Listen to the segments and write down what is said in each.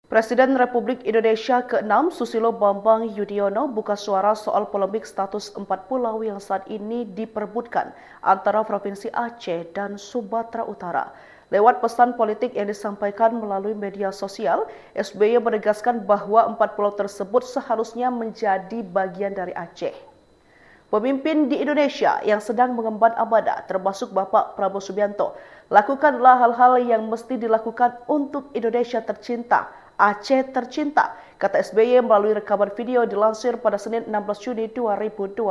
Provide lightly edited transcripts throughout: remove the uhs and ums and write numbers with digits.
Presiden Republik Indonesia ke-6 Susilo Bambang Yudhoyono buka suara soal polemik status 4 pulau yang saat ini diperebutkan antara Provinsi Aceh dan Sumatera Utara. Lewat pesan politik yang disampaikan melalui media sosial, SBY menegaskan bahwa 4 pulau tersebut seharusnya menjadi bagian dari Aceh. Pemimpin di Indonesia yang sedang mengemban amanah, termasuk Bapak Prabowo Subianto, lakukanlah hal-hal yang mesti dilakukan untuk Indonesia tercinta, Aceh tercinta, kata SBY melalui rekaman video dilansir pada Senin 16 Juni 2025.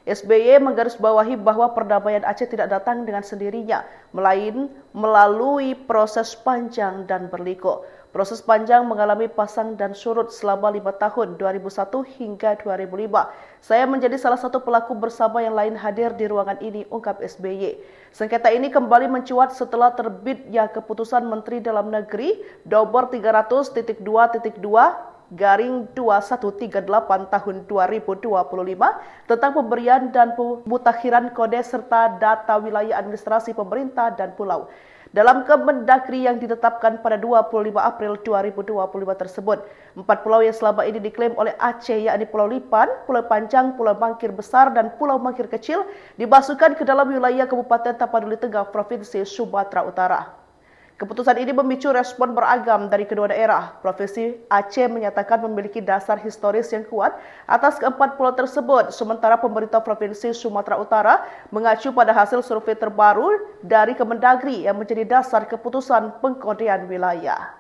SBY menggarisbawahi bahwa perdamaian Aceh tidak datang dengan sendirinya, melainkan melalui proses panjang dan berliku. Proses panjang mengalami pasang dan surut selama 5 tahun, 2001 hingga 2005. Saya menjadi salah satu pelaku bersama yang lain hadir di ruangan ini, ungkap SBY. Sengketa ini kembali mencuat setelah terbitnya keputusan Menteri Dalam Negeri nomor 300.2.2/2138 tahun 2025 tentang pemberian dan pemutakhiran kode serta data wilayah administrasi pemerintah dan pulau. Dalam Kemendagri yang ditetapkan pada 25 April 2025 tersebut, 4 pulau yang selama ini diklaim oleh Aceh, yakni Pulau Lipan, Pulau Panjang, Pulau Mangkir Besar, dan Pulau Mangkir Kecil, dimasukkan ke dalam wilayah Kabupaten Tapanuli Tengah, Provinsi Sumatera Utara. Keputusan ini memicu respon beragam dari kedua daerah. Provinsi Aceh menyatakan memiliki dasar historis yang kuat atas keempat pulau tersebut, sementara pemerintah Provinsi Sumatera Utara mengacu pada hasil survei terbaru dari Kemendagri yang menjadi dasar keputusan pengkodean wilayah.